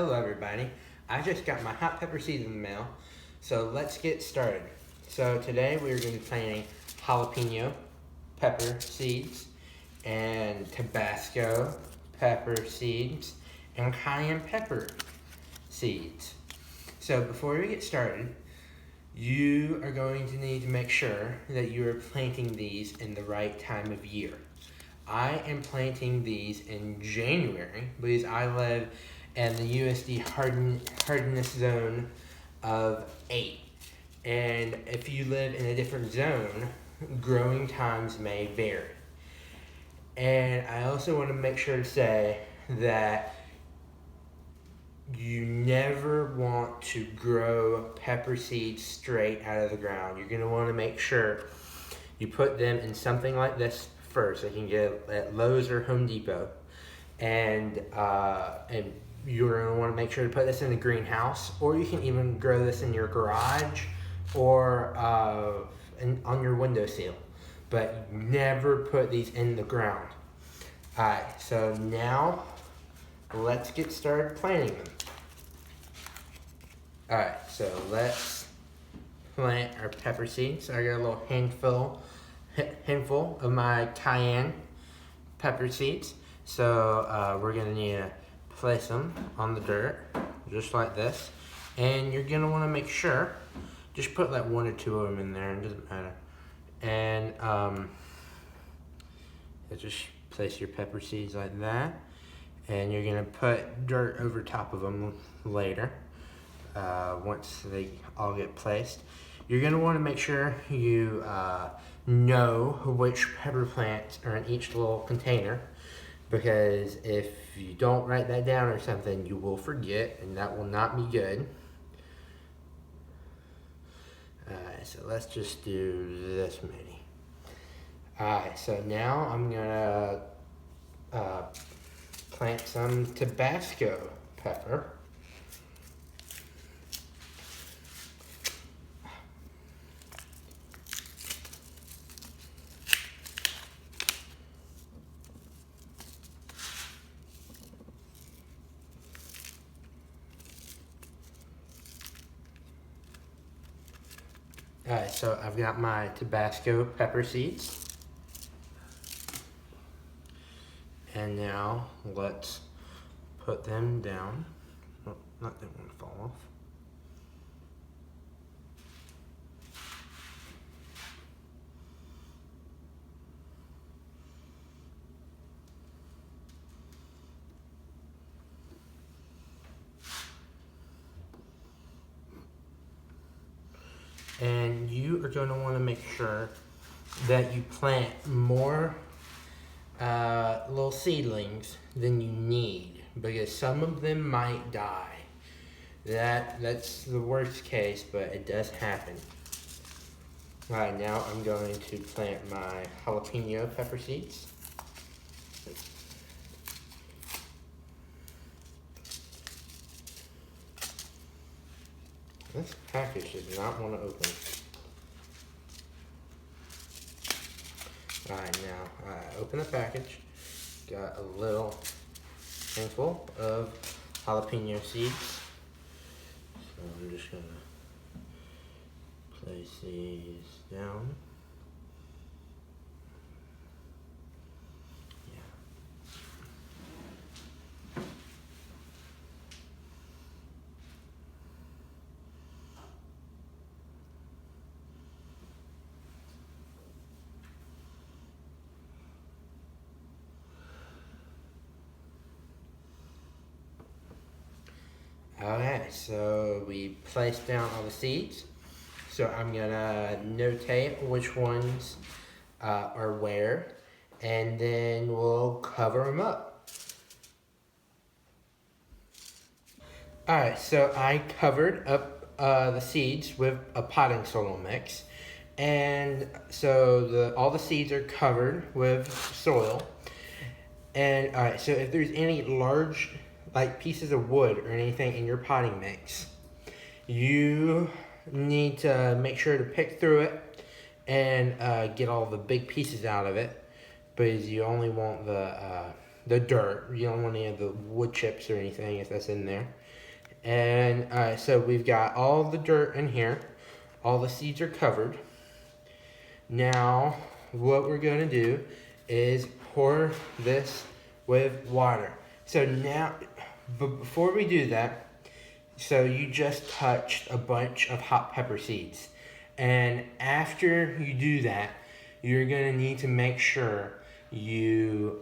Hello everybody, I just got my hot pepper seeds in the mail, so let's get started. So today we're going to be planting jalapeno pepper seeds and Tabasco pepper seeds and cayenne pepper seeds. So before we get started, you are going to need to make sure that you are planting these in the right time of year. I am planting these in January because I live in the USD hardness zone of 8. And if you live in a different zone, growing times may vary. And I also want to make sure to say that you never want to grow pepper seeds straight out of the ground. You're going to want to make sure you put them in something like this first. They can get at Lowe's or Home Depot. And you're going to want to make sure to put this in a greenhouse, or you can even grow this in your garage or on your windowsill. But never put these in the ground. Alright, so now let's get started planting them. Alright, so let's plant our pepper seeds. So I got a little handful of my cayenne pepper seeds. So we're gonna need to place them on the dirt, just like this. And you're gonna wanna make sure, just put like 1 or 2 of them in there, it doesn't matter. And just place your pepper seeds like that. And you're gonna put dirt over top of them later, once they all get placed. You're gonna wanna make sure you know which pepper plants are in each little container, because if you don't write that down or something, you will forget, and that will not be good. Alright, so let's just do this many. Alright, so now I'm gonna plant some Tabasco pepper. Alright, so I've got my Tabasco pepper seeds. And now let's put them down. Oh, not that one fall off. And you are going to want to make sure that you plant more little seedlings than you need, because some of them might die. That's the worst case, but it does happen. Alright, now I'm going to plant my jalapeno pepper seeds. This package does not want to open. Alright, now open the package. Got a little handful of jalapeno seeds. So I'm just going to place these down. Okay, so we placed down all the seeds. So I'm gonna notate which ones are where, and then we'll cover them up. Alright, so I covered up the seeds with a potting soil mix. And so all the seeds are covered with soil. And alright, so if there's any large like pieces of wood or anything in your potting mix, you need to make sure to pick through it and get all the big pieces out of it, because you only want the dirt. You don't want any of the wood chips or anything if that's in there. And so we've got all the dirt in here. All the seeds are covered. Now, what we're going to do is pour this with water. So now, before we do that, so you just touched a bunch of hot pepper seeds. And after you do that, you're going to need to make sure you're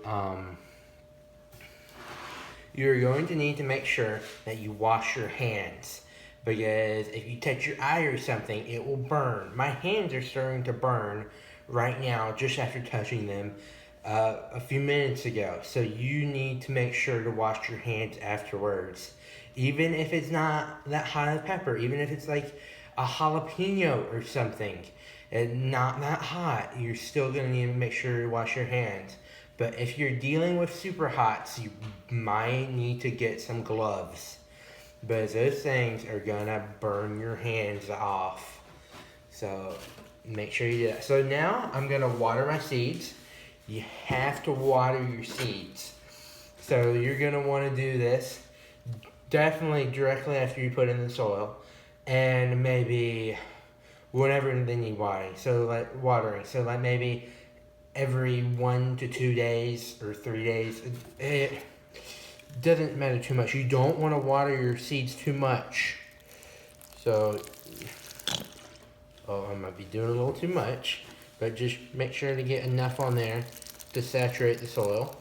going to need to make sure that you wash your hands, because if you touch your eye or something, it will burn. My hands are starting to burn right now just after touching them a few minutes ago. So you need to make sure to wash your hands afterwards. Even if it's not that hot of pepper, even if it's like a jalapeno or something, and not that hot, you're still gonna need to make sure to wash your hands. But if you're dealing with super hots, you might need to get some gloves, because those things are gonna burn your hands off. So make sure you do that. So now I'm gonna water my seeds. You have to water your seeds. So you're gonna wanna do this definitely directly after you put in the soil, and maybe whenever they need watering. So like maybe every 1 to 2 days or 3 days. It doesn't matter too much. You don't want to water your seeds too much. So, I might be doing a little too much, but just make sure to get enough on there to saturate the soil.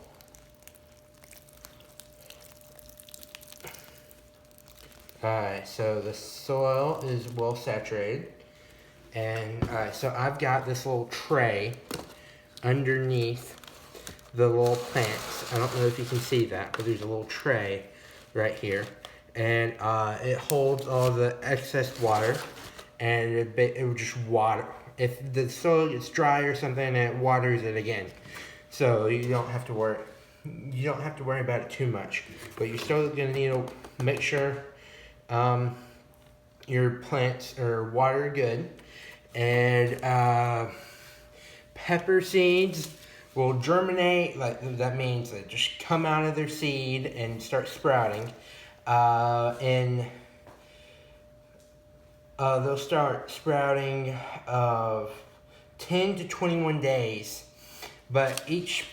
Alright, so the soil is well saturated. And so I've got this little tray underneath the little plants. I don't know if you can see that, but there's a little tray right here. And it holds all the excess water, and it will just water. If the soil gets dry or something, it waters it again. So you don't have to worry. You don't have to worry about it too much. But you're still gonna need to make sure your plants are watered good. And pepper seeds will germinate, like that means they just come out of their seed and start sprouting. And they'll start sprouting of 10 to 21 days. But each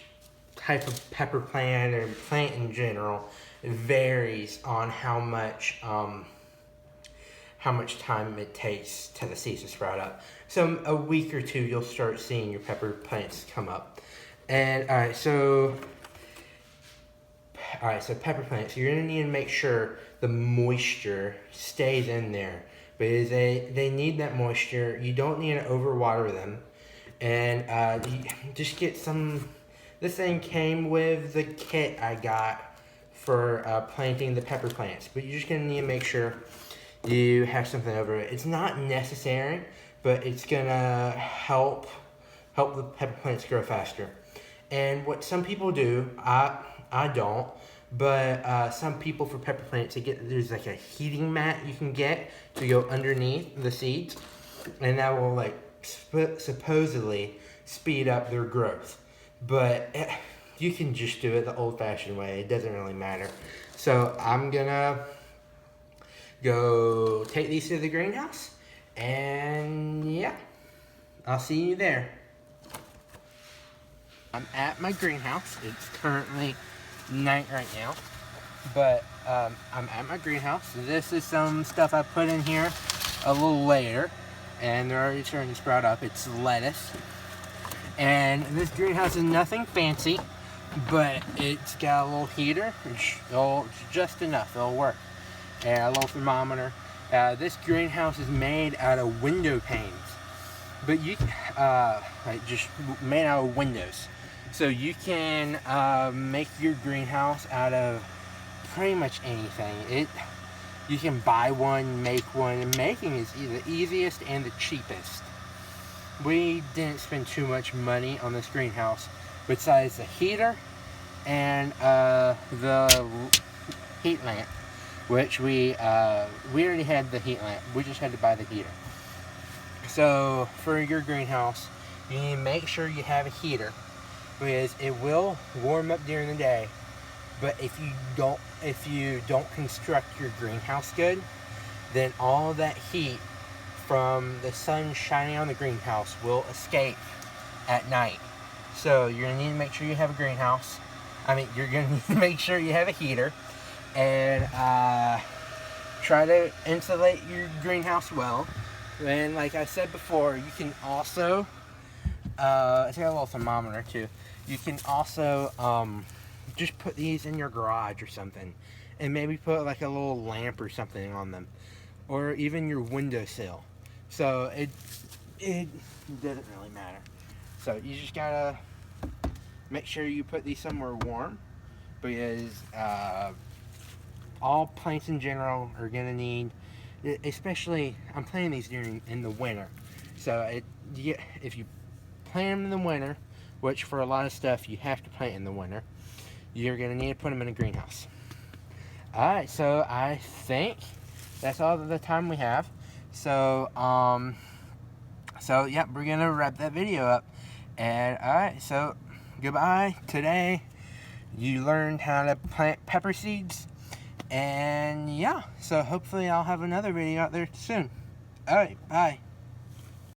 type of pepper plant or plant in general varies on how much time it takes to the seeds to sprout up. So a week or two, you'll start seeing your pepper plants come up. And so pepper plants, you're gonna need to make sure the moisture stays in there, because they need that moisture. You don't need to overwater them. And you just get some. This thing came with the kit I got for planting the pepper plants, but you're just gonna need to make sure you have something over it. It's not necessary, but it's gonna help the pepper plants grow faster. And what some people do, I don't, but some people for pepper plants, there's like a heating mat you can get to go underneath the seeds, and that will like supposedly speed up their growth. But you can just do it the old-fashioned way. It doesn't really matter. So I'm gonna go take these to the greenhouse, and yeah, I'll see you there. I'm at my greenhouse. It's currently night right now, but I'm at my greenhouse. This is some stuff I put in here a little later, and they're already starting to sprout up. It's lettuce, and this greenhouse is nothing fancy, but it's got a little heater. It's just enough. It'll work. And a little thermometer. This greenhouse is made out of window panes, but just made out of windows. So you can make your greenhouse out of pretty much anything. You can buy one, make one, and making is the easiest and the cheapest. We didn't spend too much money on this greenhouse, besides the heater and the heat lamp, which we already had the heat lamp. We just had to buy the heater. So for your greenhouse, you need to make sure you have a heater, because it will warm up during the day, But if you don't construct your greenhouse good, then all that heat from the sun shining on the greenhouse will escape at night. So you're gonna need to make sure you have a greenhouse. You're gonna need to make sure you have a heater, and try to insulate your greenhouse well. And like I said before, you can also it's got a little thermometer too. You can also just put these in your garage or something, and maybe put like a little lamp or something on them, or even your windowsill. So it doesn't really matter. So you just gotta make sure you put these somewhere warm, because all plants in general are gonna need, especially I'm planting these in the winter. So if you plant them in the winter, which for a lot of stuff you have to plant in the winter, you're gonna need to put them in a greenhouse. Alright, so I think that's all the time we have. So yeah, we're gonna wrap that video up. And alright, so goodbye. Today you learned how to plant pepper seeds. And yeah, so hopefully I'll have another video out there soon. Alright, bye.